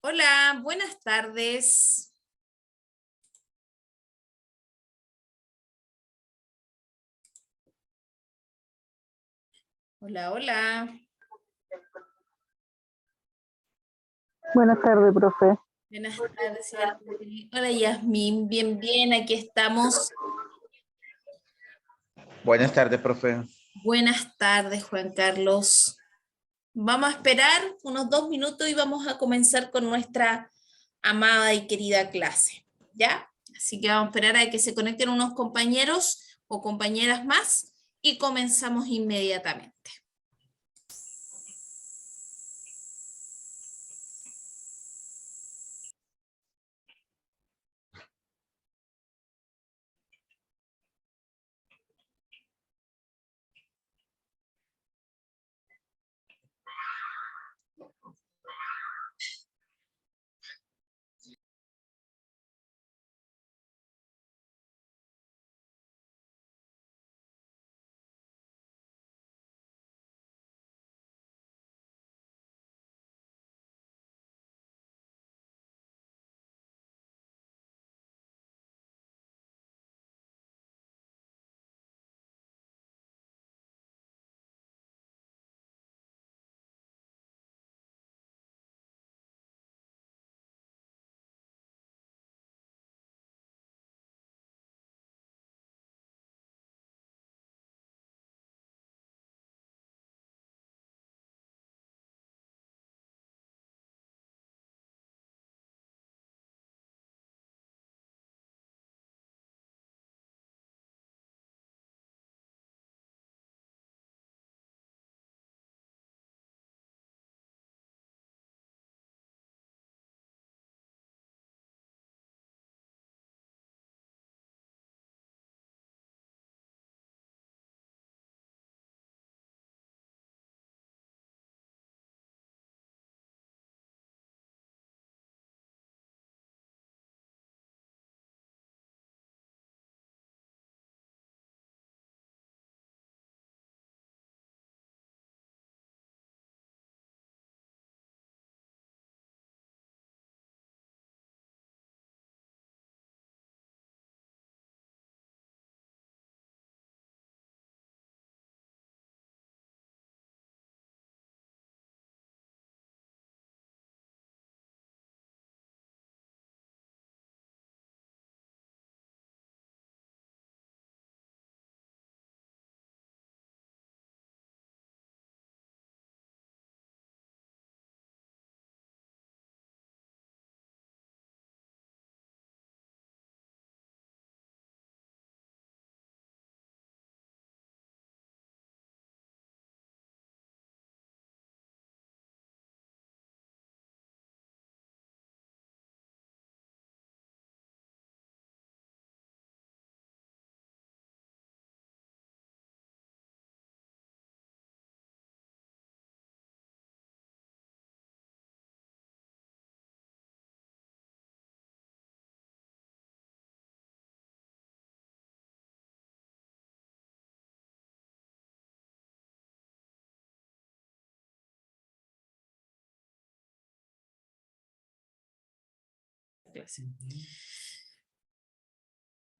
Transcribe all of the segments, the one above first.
Hola, buenas tardes. Hola, hola. Buenas tardes, profe. Buenas tardes, señora. Hola, Yasmín. Bien, bien, aquí estamos. Buenas tardes, profe. Buenas tardes, Juan Carlos. Vamos a esperar unos 2 minutos y vamos a comenzar con nuestra amada y querida clase, ¿ya? Así que vamos a esperar a que se conecten unos compañeros o compañeras más y comenzamos inmediatamente.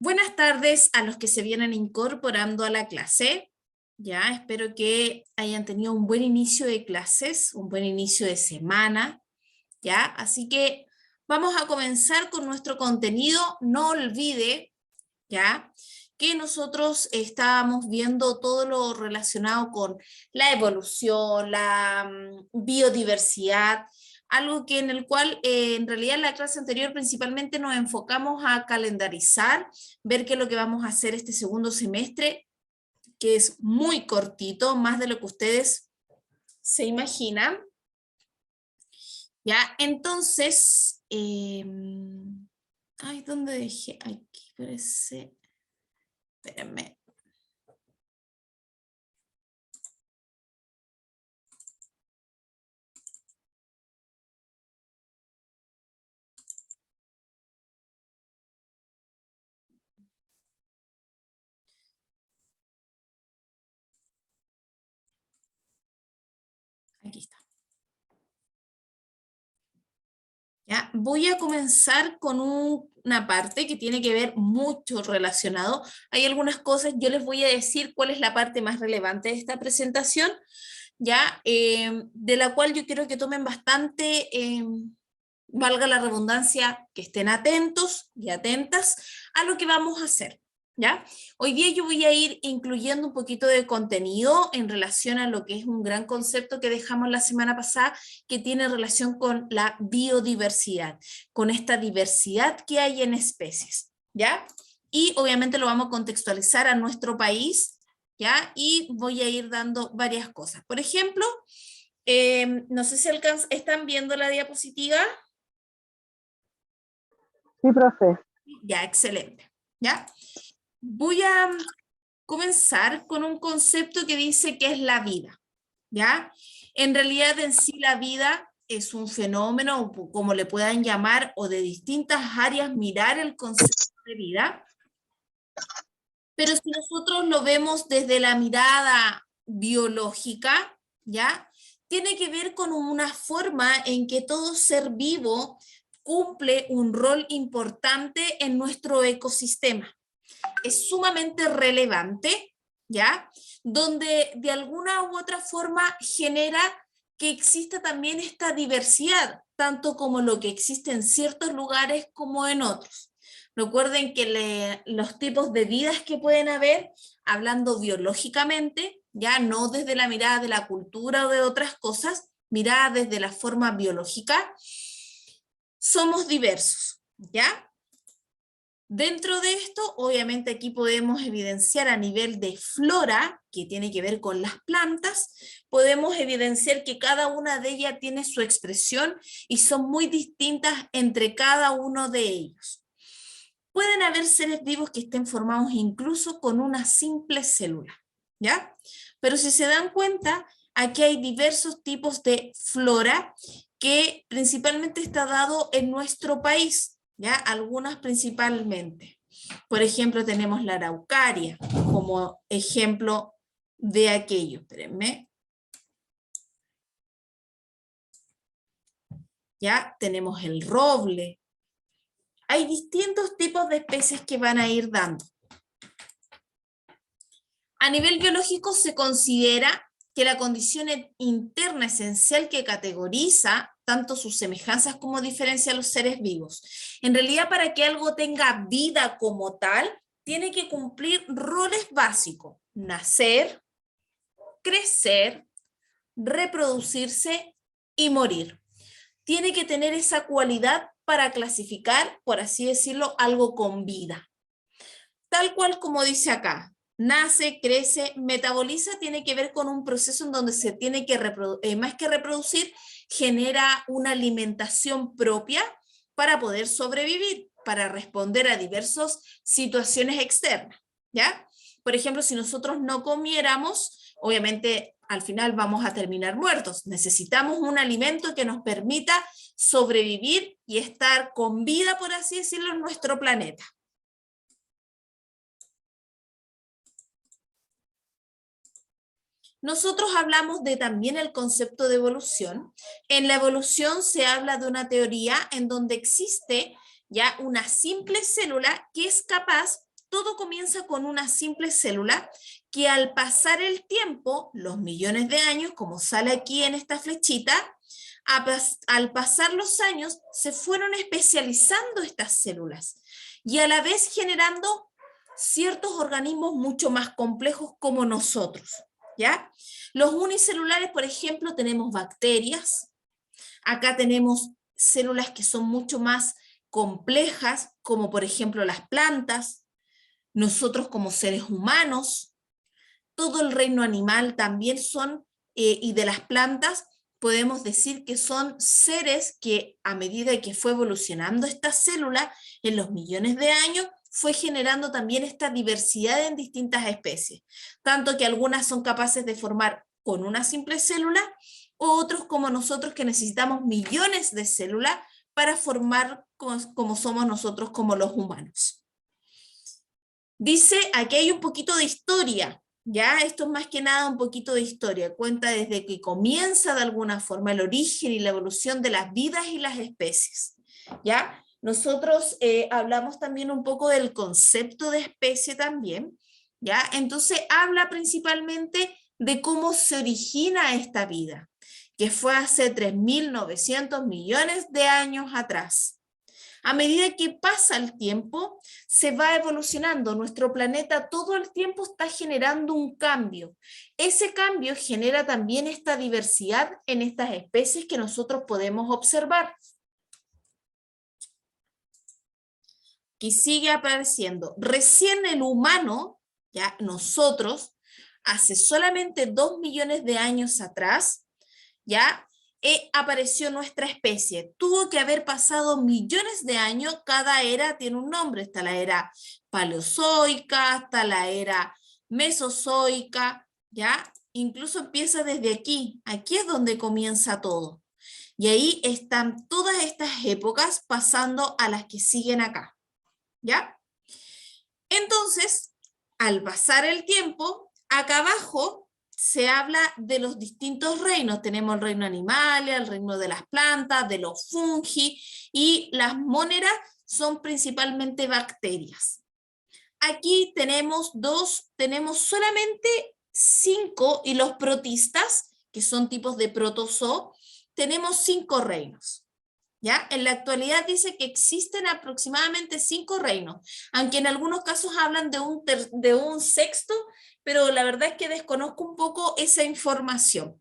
Buenas tardes a los que se vienen incorporando a la clase. Ya, espero que hayan tenido un buen inicio de clases, un buen inicio de semana. Ya, así que vamos a comenzar con nuestro contenido. No olvide, ya, que nosotros estábamos viendo todo lo relacionado con la evolución, la biodiversidad, algo que en el cual en realidad en la clase anterior principalmente nos enfocamos a calendarizar, ver qué es lo que vamos a hacer este segundo semestre, que es muy cortito, más de lo que ustedes se imaginan. Ya, entonces, ay, ¿dónde dejé? Aquí parece, espérenme. ¿Ya? Voy a comenzar con una parte que tiene que ver mucho relacionado. Hay algunas cosas, yo les voy a decir cuál es la parte más relevante de esta presentación, ¿ya? De la cual yo quiero que tomen bastante, valga la redundancia, que estén atentos y atentas a lo que vamos a hacer. ¿Ya? Hoy día yo voy a ir incluyendo un poquito de contenido en relación a lo que es un gran concepto que dejamos la semana pasada, que tiene relación con la biodiversidad, con esta diversidad que hay en especies, ¿ya? Y obviamente lo vamos a contextualizar a nuestro país, ¿ya? Y voy a ir dando varias cosas. Por ejemplo, no sé si están viendo la diapositiva. Sí, profe. Ya, excelente, ¿ya? Voy a comenzar con un concepto que dice que es la vida, ¿ya? En realidad en sí la vida es un fenómeno, o como le puedan llamar, o de distintas áreas mirar el concepto de vida, pero si nosotros lo vemos desde la mirada biológica, ¿ya? Tiene que ver con una forma en que todo ser vivo cumple un rol importante en nuestro ecosistema. Es sumamente relevante, ¿ya? Donde de alguna u otra forma genera que exista también esta diversidad, tanto como lo que existe en ciertos lugares como en otros. Recuerden que los tipos de vidas que pueden haber, hablando biológicamente, ya no desde la mirada de la cultura o de otras cosas, mirada desde la forma biológica, somos diversos, ¿ya? Dentro de esto, obviamente aquí podemos evidenciar a nivel de flora, que tiene que ver con las plantas, podemos evidenciar que cada una de ellas tiene su expresión y son muy distintas entre cada uno de ellos. Pueden haber seres vivos que estén formados incluso con una simple célula, ¿ya? Pero si se dan cuenta, aquí hay diversos tipos de flora que principalmente está dado en nuestro país, ¿ya? Algunas principalmente. Por ejemplo, tenemos la araucaria como ejemplo de aquello. Espérenme. Ya tenemos el roble. Hay distintos tipos de especies que van a ir dando. A nivel biológico se considera que la condición interna esencial que categoriza tanto sus semejanzas como diferencia a los seres vivos. En realidad, para que algo tenga vida como tal, tiene que cumplir roles básicos: nacer, crecer, reproducirse y morir. Tiene que tener esa cualidad para clasificar, por así decirlo, algo con vida. Tal cual como dice acá, nace, crece, metaboliza, tiene que ver con un proceso en donde se tiene que más que reproducir, genera una alimentación propia para poder sobrevivir, para responder a diversas situaciones externas, ¿ya? Por ejemplo, si nosotros no comiéramos, obviamente al final vamos a terminar muertos. Necesitamos un alimento que nos permita sobrevivir y estar con vida, por así decirlo, en nuestro planeta. Nosotros hablamos de también el concepto de evolución. En la evolución se habla de una teoría en donde existe ya una simple célula que es capaz, todo comienza con una simple célula que al pasar el tiempo, los millones de años, como sale aquí en esta flechita, al pasar los años se fueron especializando estas células y a la vez generando ciertos organismos mucho más complejos como nosotros. ¿Ya? Los unicelulares, por ejemplo, tenemos bacterias, acá tenemos células que son mucho más complejas, como por ejemplo las plantas, nosotros como seres humanos, todo el reino animal también son, y de las plantas, podemos decir que son seres que a medida que fue evolucionando esta célula en los millones de años, fue generando también esta diversidad en distintas especies, tanto que algunas son capaces de formar con una simple célula, otros como nosotros que necesitamos millones de células para formar como somos nosotros como los humanos. Dice, aquí hay un poquito de historia, ya esto es más que nada un poquito de historia, cuenta desde que comienza de alguna forma el origen y la evolución de las vidas y las especies. ¿Ya? Nosotros hablamos también un poco del concepto de especie también, ¿ya? Entonces habla principalmente de cómo se origina esta vida, que fue hace 3.900 millones de años atrás. A medida que pasa el tiempo, se va evolucionando. Nuestro planeta todo el tiempo está generando un cambio. Ese cambio genera también esta diversidad en estas especies que nosotros podemos observar. Que sigue apareciendo. Recién el humano, ya nosotros, hace solamente 2 millones de años atrás, ya apareció nuestra especie. Tuvo que haber pasado millones de años, cada era tiene un nombre, está la era paleozoica, está la era mesozoica, ya, incluso empieza desde aquí, aquí es donde comienza todo. Y ahí están todas estas épocas pasando a las que siguen acá, ¿ya? Entonces, al pasar el tiempo, acá abajo se habla de los distintos reinos. Tenemos el reino animal, el reino de las plantas, de los fungi, y las móneras son principalmente bacterias. Aquí tenemos solamente 5, y los protistas, que son tipos de protozoo, tenemos 5 reinos. ¿Ya? En la actualidad dice que existen aproximadamente 5 reinos, aunque en algunos casos hablan de un sexto, pero la verdad es que desconozco un poco esa información.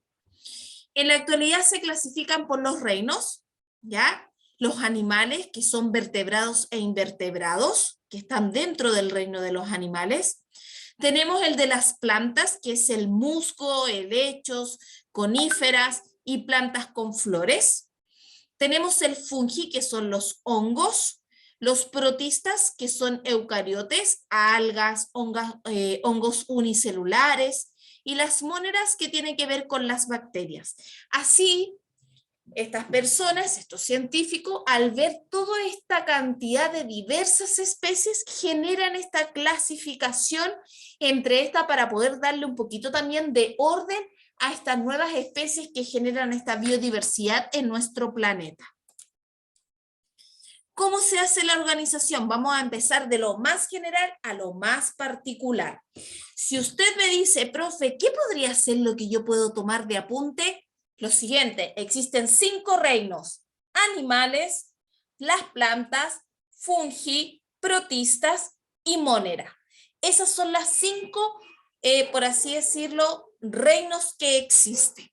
En la actualidad se clasifican por los reinos, ¿ya? Los animales, que son vertebrados e invertebrados, que están dentro del reino de los animales. Tenemos el de las plantas, que es el musgo, helechos, coníferas y plantas con flores. Tenemos el fungi, que son los hongos, los protistas, que son eucariotes, algas, hongos unicelulares, y las móneras, que tienen que ver con las bacterias. Así, estas personas, estos científicos, al ver toda esta cantidad de diversas especies, generan esta clasificación entre estas para poder darle un poquito también de orden a estas nuevas especies que generan esta biodiversidad en nuestro planeta. ¿Cómo se hace la organización? Vamos a empezar de lo más general a lo más particular. Si usted me dice, profe, ¿qué podría ser lo que yo puedo tomar de apunte? Lo siguiente, existen 5 reinos: animales, las plantas, fungi, protistas y mónera. Esas son las 5, por así decirlo, reinos que existen.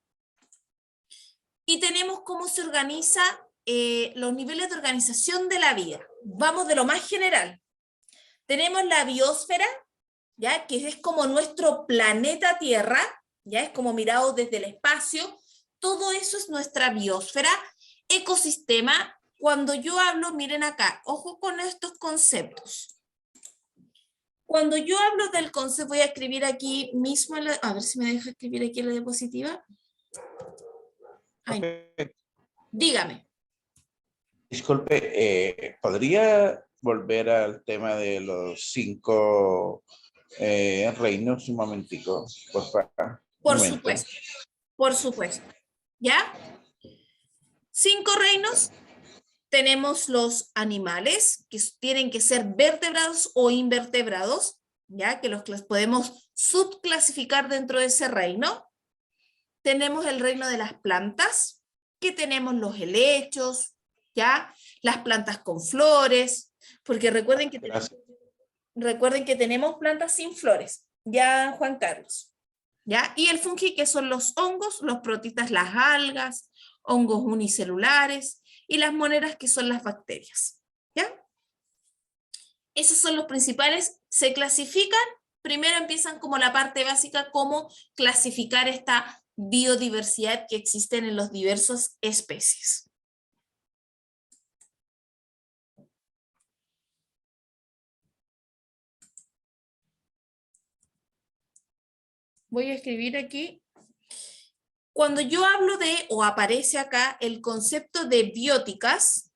Y tenemos cómo se organiza los niveles de organización de la vida. Vamos de lo más general. Tenemos la biosfera, ¿ya? Que es como nuestro planeta Tierra, ya es como mirado desde el espacio. Todo eso es nuestra biosfera. Ecosistema, cuando yo hablo, miren acá, ojo con estos conceptos. Cuando yo hablo del concepto, voy a escribir aquí mismo, a ver si me deja escribir aquí en la diapositiva. Ay, Okay. dígame. Disculpe, ¿podría volver al tema de los 5 reinos un momentico, por favor? Por supuesto, por supuesto. ¿Ya? 5 reinos. Tenemos los animales, que tienen que ser vertebrados o invertebrados, ¿ya? Que los podemos subclasificar dentro de ese reino. Tenemos el reino de las plantas, que tenemos los helechos, ¿ya? Las plantas con flores, porque recuerden que tenemos plantas sin flores, ¿ya, Juan Carlos? ¿Ya? Y el fungi, que son los hongos, los protistas, las algas, hongos unicelulares, y las móneras, que son las bacterias, ¿ya? Esos son los principales, se clasifican, primero empiezan como la parte básica, cómo clasificar esta biodiversidad que existen en las diversas especies. Voy a escribir aquí. Cuando yo hablo de, o aparece acá, el concepto de bióticas,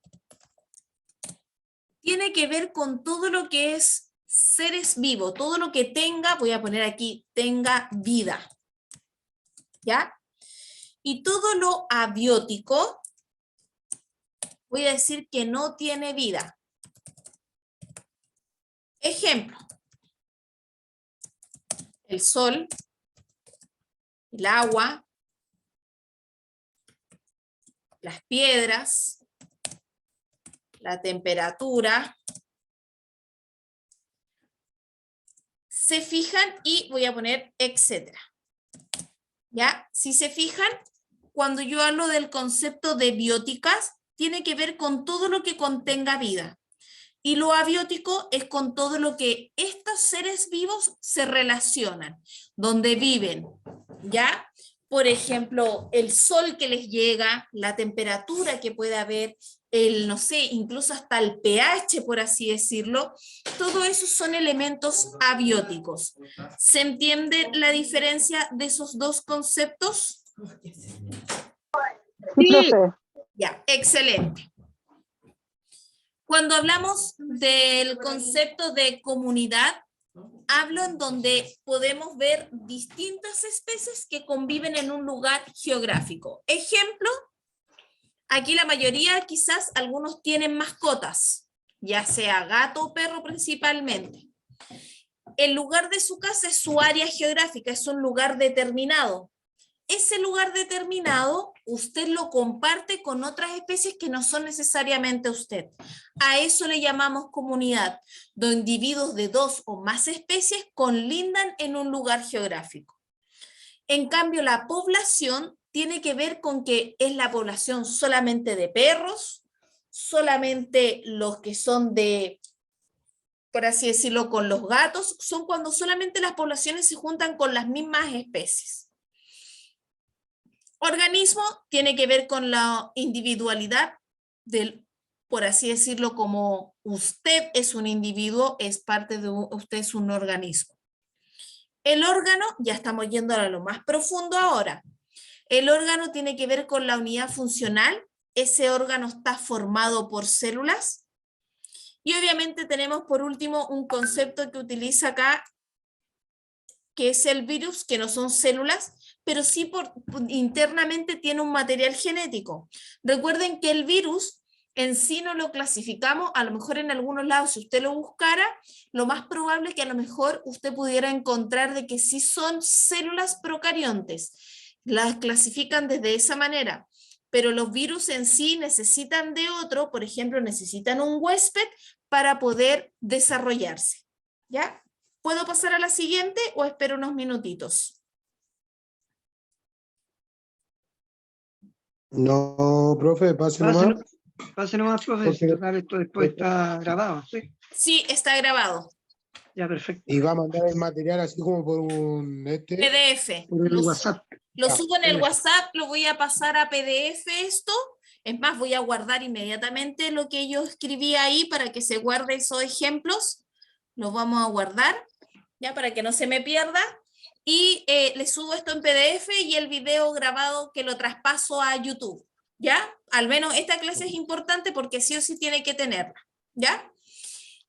tiene que ver con todo lo que es seres vivos, todo lo que tenga, voy a poner aquí, tenga vida, ¿ya? Y todo lo abiótico, voy a decir que no tiene vida. Ejemplo. El sol, el agua, las piedras, la temperatura. Se fijan y voy a poner etcétera. ¿Ya? Si se fijan, cuando yo hablo del concepto de bióticas, tiene que ver con todo lo que contenga vida. Y lo abiótico es con todo lo que estos seres vivos se relacionan, donde viven, ¿ya? Por ejemplo, el sol que les llega, la temperatura que puede haber, no sé, incluso hasta el pH, por así decirlo, todo eso son elementos abióticos. ¿Se entiende la diferencia de esos dos conceptos? Sí, profe. Ya, excelente. Cuando hablamos del concepto de comunidad, hablo en donde podemos ver distintas especies que conviven en un lugar geográfico. Ejemplo, aquí la mayoría, quizás algunos tienen mascotas, ya sea gato o perro principalmente. El lugar de su casa es su área geográfica, es un lugar determinado. Ese lugar determinado usted lo comparte con otras especies que no son necesariamente usted. A eso le llamamos comunidad, donde individuos de 2 o más especies colindan en un lugar geográfico. En cambio, la población tiene que ver con que es la población solamente de perros, solamente los que son de, por así decirlo, con los gatos, son cuando solamente las poblaciones se juntan con las mismas especies. Organismo tiene que ver con la individualidad del, por así decirlo, como usted es un individuo, es parte de usted es un organismo. El órgano, ya estamos yendo a lo más profundo ahora. El órgano tiene que ver con la unidad funcional. Ese órgano está formado por células. Y obviamente tenemos por último un concepto que utiliza acá, que es el virus, que no son células, pero sí internamente tiene un material genético. Recuerden que el virus en sí no lo clasificamos, a lo mejor en algunos lados, si usted lo buscara, lo más probable es que a lo mejor usted pudiera encontrar de que sí son células procariontes. Las clasifican desde esa manera, pero los virus en sí necesitan de otro, por ejemplo, necesitan un huésped para poder desarrollarse. ¿Ya? ¿Puedo pasar a la siguiente o espero unos minutitos? No, profe, pase nomás. Pase nomás, profe, Porque- total, esto después está grabado, ¿sí? Sí, está grabado. Ya, perfecto. Y va a mandar el material así como por un PDF. Por el WhatsApp. Lo subo en el PDF. WhatsApp, lo voy a pasar a PDF esto. Es más, voy a guardar inmediatamente lo que yo escribí ahí para que se guarde esos ejemplos. Los vamos a guardar, ya para que no se me pierda. Y le subo esto en PDF y el video grabado que lo traspaso a YouTube. ¿Ya? Al menos esta clase es importante porque sí o sí tiene que tenerla. ¿Ya?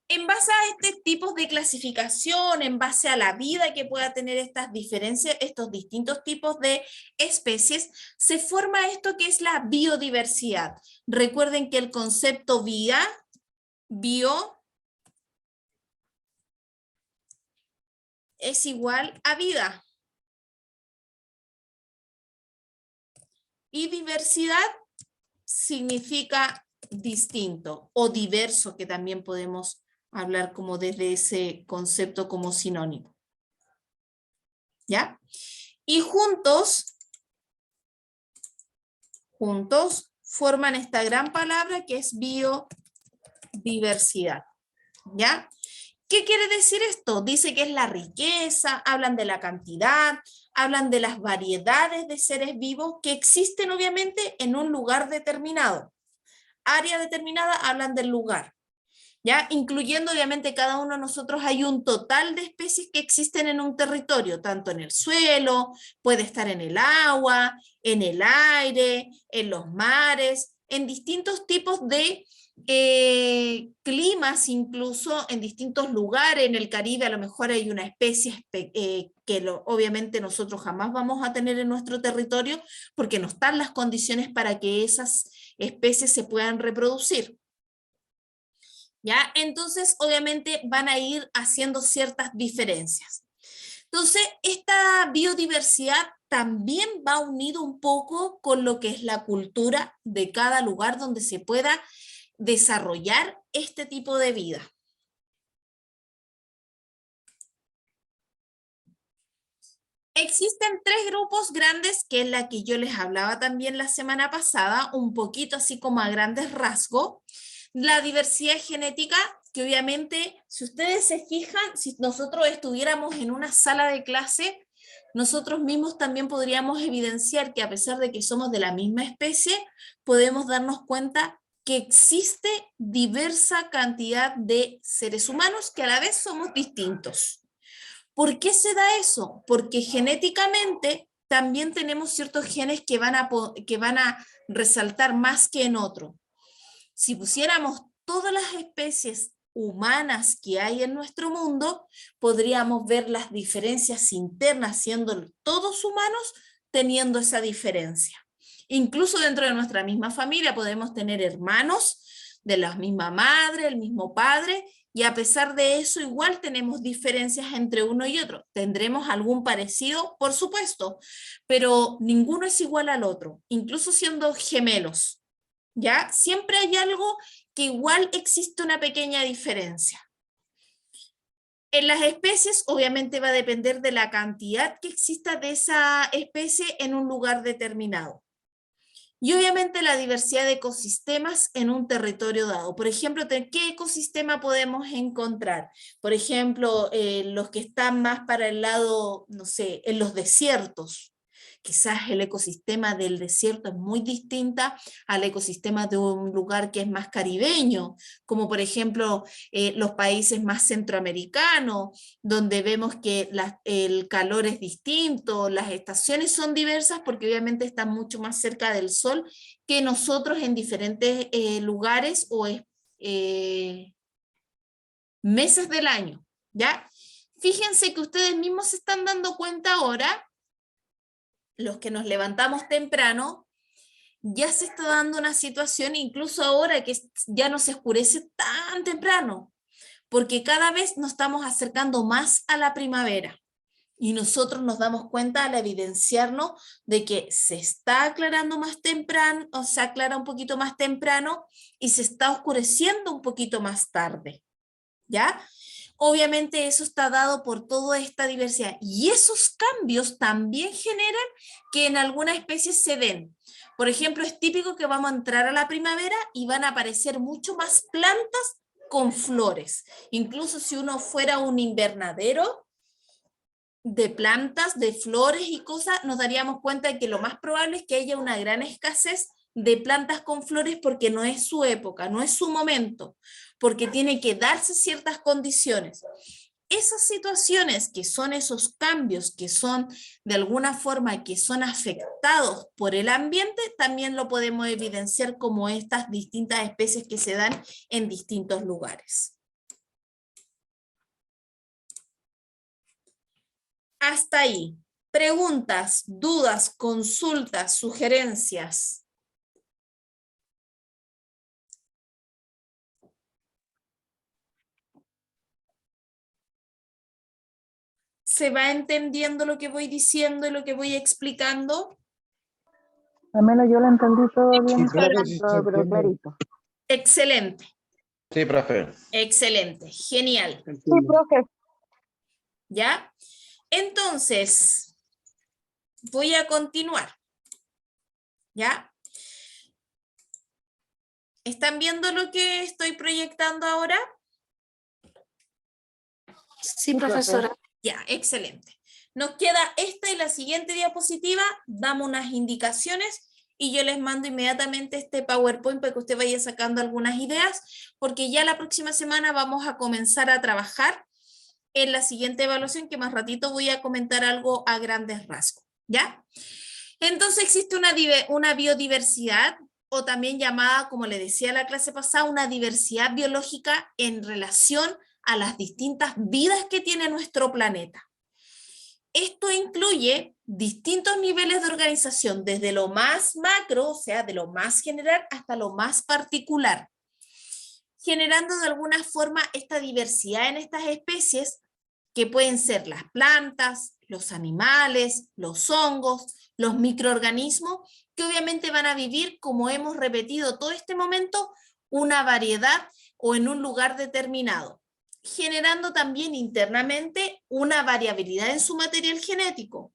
En base a este tipo de clasificación, en base a la vida que pueda tener estas diferencias, estos distintos tipos de especies, se forma esto que es la biodiversidad. Recuerden que el concepto bio, es igual a vida. Y diversidad significa distinto o diverso, que también podemos hablar como desde ese concepto como sinónimo. ¿Ya? Y juntos forman esta gran palabra que es biodiversidad. ¿Ya? ¿Qué quiere decir esto? Dice que es la riqueza, hablan de la cantidad, hablan de las variedades de seres vivos que existen obviamente en un lugar determinado. Área determinada, hablan del lugar. ¿Ya? Incluyendo obviamente cada uno de nosotros hay un total de especies que existen en un territorio, tanto en el suelo, puede estar en el agua, en el aire, en los mares, en distintos tipos de climas incluso en distintos lugares. En el Caribe a lo mejor hay una especie obviamente nosotros jamás vamos a tener en nuestro territorio porque no están las condiciones para que esas especies se puedan reproducir. ¿Ya? Entonces, obviamente van a ir haciendo ciertas diferencias. Entonces, esta biodiversidad también va unido un poco con lo que es la cultura de cada lugar donde se pueda desarrollar este tipo de vida. Existen tres grupos grandes, que es la que yo les hablaba también la semana pasada, un poquito así como a grandes rasgos. La diversidad genética, que obviamente, si ustedes se fijan, si nosotros estuviéramos en una sala de clase, nosotros mismos también podríamos evidenciar que a pesar de que somos de la misma especie, podemos darnos cuenta que existe diversa cantidad de seres humanos que a la vez somos distintos. ¿Por qué se da eso? Porque genéticamente también tenemos ciertos genes que van a resaltar más que en otro. Si pusiéramos todas las especies humanas que hay en nuestro mundo, podríamos ver las diferencias internas, siendo todos humanos, teniendo esa diferencia. Incluso dentro de nuestra misma familia podemos tener hermanos de la misma madre, el mismo padre, y a pesar de eso igual tenemos diferencias entre uno y otro. ¿Tendremos algún parecido? Por supuesto, pero ninguno es igual al otro, incluso siendo gemelos. ¿Ya? Siempre hay algo que igual existe una pequeña diferencia. En las especies, obviamente va a depender de la cantidad que exista de esa especie en un lugar determinado. Y obviamente la diversidad de ecosistemas en un territorio dado. Por ejemplo, ¿qué ecosistema podemos encontrar? Por ejemplo, los que están más para el lado, no sé, en los desiertos. Quizás el ecosistema del desierto es muy distinta al ecosistema de un lugar que es más caribeño, como por ejemplo los países más centroamericanos, donde vemos que el calor es distinto, las estaciones son diversas porque obviamente están mucho más cerca del sol que nosotros en diferentes lugares o meses del año, ¿ya? Fíjense que ustedes mismos se están dando cuenta ahora, los que nos levantamos temprano, ya se está dando una situación, incluso ahora que ya no se oscurece tan temprano, porque cada vez nos estamos acercando más a la primavera. Y nosotros nos damos cuenta al evidenciarnos de que se está aclarando más temprano, o se aclara un poquito más temprano y se está oscureciendo un poquito más tarde, ¿ya? Obviamente eso está dado por toda esta diversidad y esos cambios también generan que en algunas especies se den. Por ejemplo, es típico que vamos a entrar a la primavera y van a aparecer mucho más plantas con flores. Incluso si uno fuera un invernadero de plantas, de flores y cosas, nos daríamos cuenta de que lo más probable es que haya una gran escasez de plantas con flores porque no es su época, no es su momento, porque tiene que darse ciertas condiciones. Esas situaciones que son esos cambios que son de alguna forma que son afectados por el ambiente, también lo podemos evidenciar como estas distintas especies que se dan en distintos lugares. Hasta ahí. Preguntas, dudas, consultas, sugerencias. ¿Se va entendiendo lo que voy diciendo y lo que voy explicando? Al menos yo lo entendí todo bien, profe, sí se pero entiende. clarito. Excelente, Sí, profe. excelente, genial. Se Sí, entiende. profe. ¿Ya? Entonces, voy a continuar. ¿Ya? ¿Están viendo lo que estoy proyectando ahora? Sí, profesora. Ya, excelente. Nos queda esta y la siguiente diapositiva, damos unas indicaciones y yo les mando inmediatamente este PowerPoint para que usted vaya sacando algunas ideas, porque ya la próxima semana vamos a comenzar a trabajar en la siguiente evaluación, que más ratito voy a comentar algo a grandes rasgos, ¿ya? Entonces existe una biodiversidad o también llamada, como le decía la clase pasada, una diversidad biológica en relación a las distintas vidas que tiene nuestro planeta. Esto incluye distintos niveles de organización, desde lo más macro, o sea, de lo más general, hasta lo más particular, generando de alguna forma esta diversidad en estas especies, que pueden ser las plantas, los animales, los hongos, los microorganismos, que obviamente van a vivir, como hemos repetido todo este momento, una variedad o en un lugar determinado, generando también internamente una variabilidad en su material genético,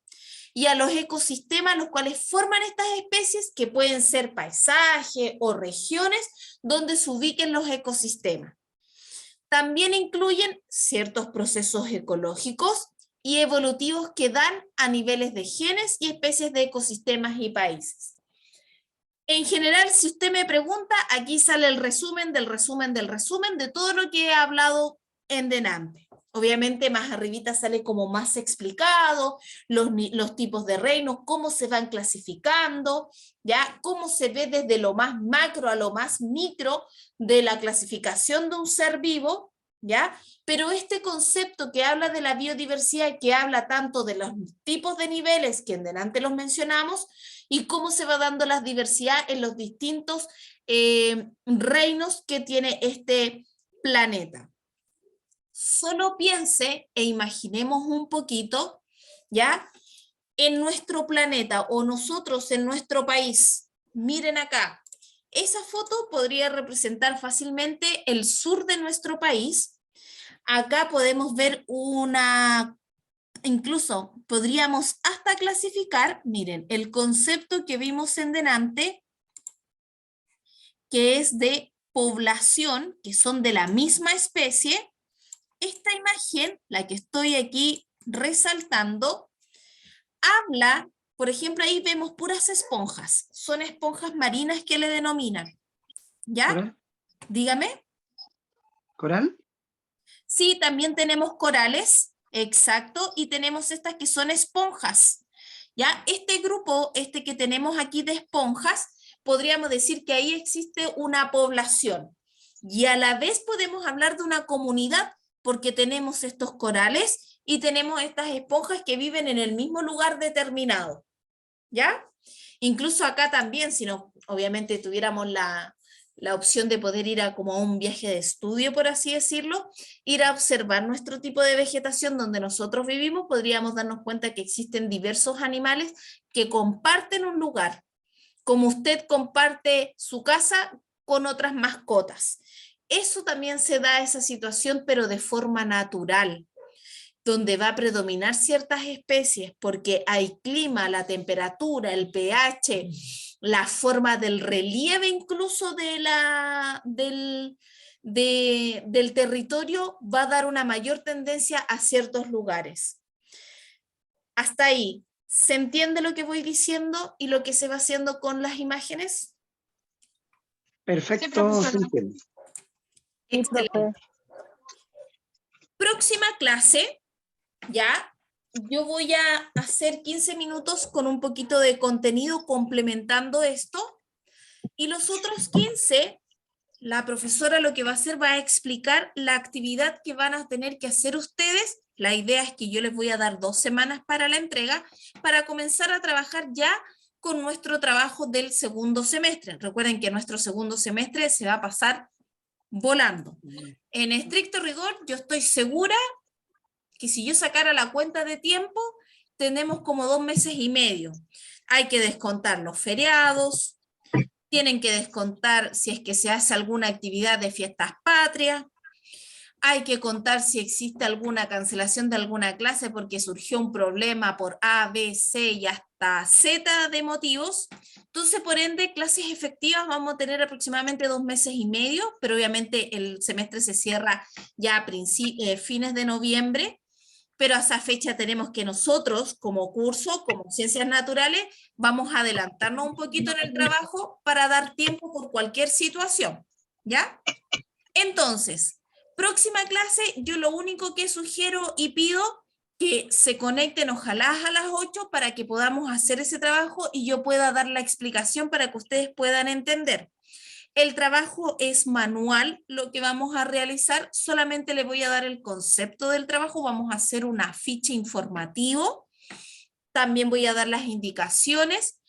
y a los ecosistemas los cuales forman estas especies, que pueden ser paisajes o regiones donde se ubiquen los ecosistemas. También incluyen ciertos procesos ecológicos y evolutivos que dan a niveles de genes y especies de ecosistemas y países. En general, si usted me pregunta, aquí sale el resumen del resumen del resumen de todo lo que he hablado en delante. Obviamente más arribita sale como más explicado, los tipos de reinos, cómo se van clasificando, ¿ya? Cómo se ve desde lo más macro a lo más micro de la clasificación de un ser vivo, ¿ya? Pero este concepto que habla de la biodiversidad, que habla tanto de los tipos de niveles que en delante los mencionamos, y cómo se va dando la diversidad en los distintos reinos que tiene este planeta. Solo piense e imaginemos un poquito, ¿ya? En nuestro planeta o nosotros en nuestro país. Miren acá. Esa foto podría representar fácilmente el sur de nuestro país. Acá podemos ver incluso podríamos hasta clasificar, miren, el concepto que vimos en delante, que es de población, que son de la misma especie. Esta imagen, la que estoy aquí resaltando, habla, por ejemplo, ahí vemos puras esponjas, son esponjas marinas que le denominan, ¿ya? ¿Coral? Dígame. ¿Coral? Sí, también tenemos corales, exacto, y tenemos estas que son esponjas, ¿ya? Este grupo, que tenemos aquí de esponjas, podríamos decir que ahí existe una población, y a la vez podemos hablar de una comunidad, porque tenemos estos corales y tenemos estas esponjas que viven en el mismo lugar determinado, ¿ya? Incluso acá también, si no, obviamente tuviéramos la opción de poder ir a como a un viaje de estudio, por así decirlo, ir a observar nuestro tipo de vegetación donde nosotros vivimos, podríamos darnos cuenta que existen diversos animales que comparten un lugar, como usted comparte su casa con otras mascotas. Eso también se da esa situación, pero de forma natural, donde va a predominar ciertas especies, porque hay clima, la temperatura, el pH, la forma del relieve incluso del territorio, va a dar una mayor tendencia a ciertos lugares. Hasta ahí, ¿se entiende lo que voy diciendo y lo que se va haciendo con las imágenes? Perfecto, se entiende. Sí, Excelente. profe. Próxima clase, ya, yo voy a hacer 15 minutos con un poquito de contenido complementando esto, y los otros 15, la profesora lo que va a hacer, va a explicar la actividad que van a tener que hacer ustedes. La idea es que yo les voy a dar 2 semanas para la entrega, para comenzar a trabajar ya con nuestro trabajo del segundo semestre. Recuerden que nuestro segundo semestre se va a pasar volando. En estricto rigor, yo estoy segura que si yo sacara la cuenta de tiempo, tenemos como 2 meses y medio. Hay que descontar los feriados, tienen que descontar si es que se hace alguna actividad de fiestas patrias, hay que contar si existe alguna cancelación de alguna clase porque surgió un problema por A, B, C y hasta Z de motivos. Entonces, por ende, clases efectivas vamos a tener aproximadamente 2 meses y medio, pero obviamente el semestre se cierra ya a fines de noviembre, pero a esa fecha tenemos que nosotros, como curso, como ciencias naturales, vamos a adelantarnos un poquito en el trabajo para dar tiempo por cualquier situación, ¿ya? Entonces, próxima clase, yo lo único que sugiero y pido que se conecten ojalá a las 8 para que podamos hacer ese trabajo y yo pueda dar la explicación para que ustedes puedan entender. El trabajo es manual, lo que vamos a realizar, solamente le voy a dar el concepto del trabajo, vamos a hacer un afiche informativo, también voy a dar las indicaciones,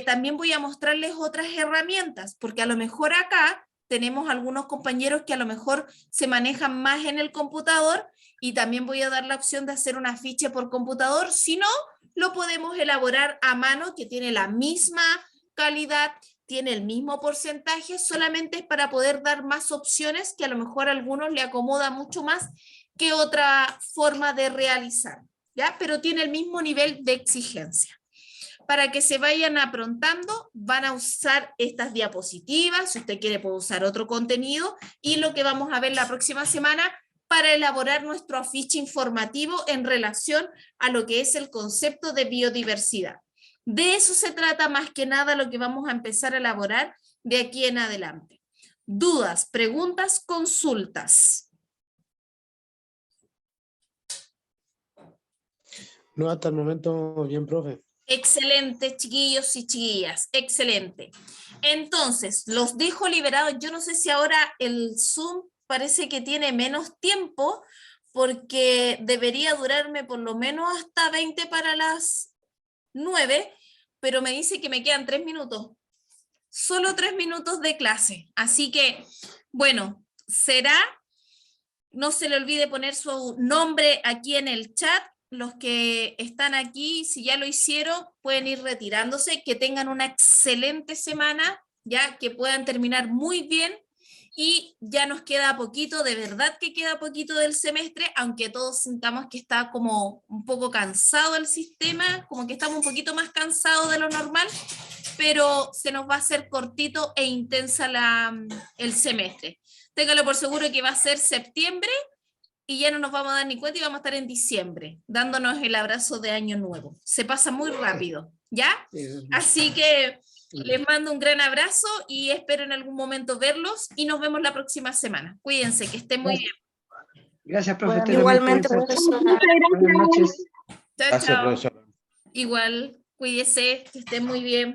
también voy a mostrarles otras herramientas, porque a lo mejor acá tenemos algunos compañeros que a lo mejor se manejan más en el computador y también voy a dar la opción de hacer un afiche por computador, si no, lo podemos elaborar a mano, que tiene la misma calidad, tiene el mismo porcentaje, solamente es para poder dar más opciones que a lo mejor a algunos le acomoda mucho más que otra forma de realizar, ¿ya? Pero tiene el mismo nivel de exigencia. Para que se vayan aprontando, van a usar estas diapositivas, si usted quiere puede usar otro contenido, y lo que vamos a ver la próxima semana para elaborar nuestro afiche informativo en relación a lo que es el concepto de biodiversidad. De eso se trata más que nada lo que vamos a empezar a elaborar de aquí en adelante. Dudas, preguntas, consultas. No, hasta el momento bien, profe. Excelente, chiquillos y chiquillas, excelente. Entonces, los dejo liberados. Yo no sé si ahora el Zoom parece que tiene menos tiempo, porque debería durarme por lo menos hasta 20 para las 9, pero me dice que me quedan 3 minutos. Solo 3 minutos de clase. Así que, bueno, será, no se le olvide poner su nombre aquí en el chat. Los que están aquí, si ya lo hicieron, pueden ir retirándose, que tengan una excelente semana, ya que puedan terminar muy bien, y ya nos queda poquito, de verdad que queda poquito del semestre, aunque todos sintamos que está como un poco cansado el sistema, como que estamos un poquito más cansados de lo normal, pero se nos va a hacer cortito e intensa el semestre. Téngalo por seguro que va a ser septiembre, y ya no nos vamos a dar ni cuenta y vamos a estar en diciembre, dándonos el abrazo de Año Nuevo. Se pasa muy rápido, ¿ya? Así que les mando un gran abrazo y espero en algún momento verlos y nos vemos la próxima semana. Cuídense, que estén muy bien. Gracias, profe. Bueno, Usted igualmente, también, profesora. buenas noches. Chao, Gracias, chao. profesor. Igual, cuídense, que estén muy bien.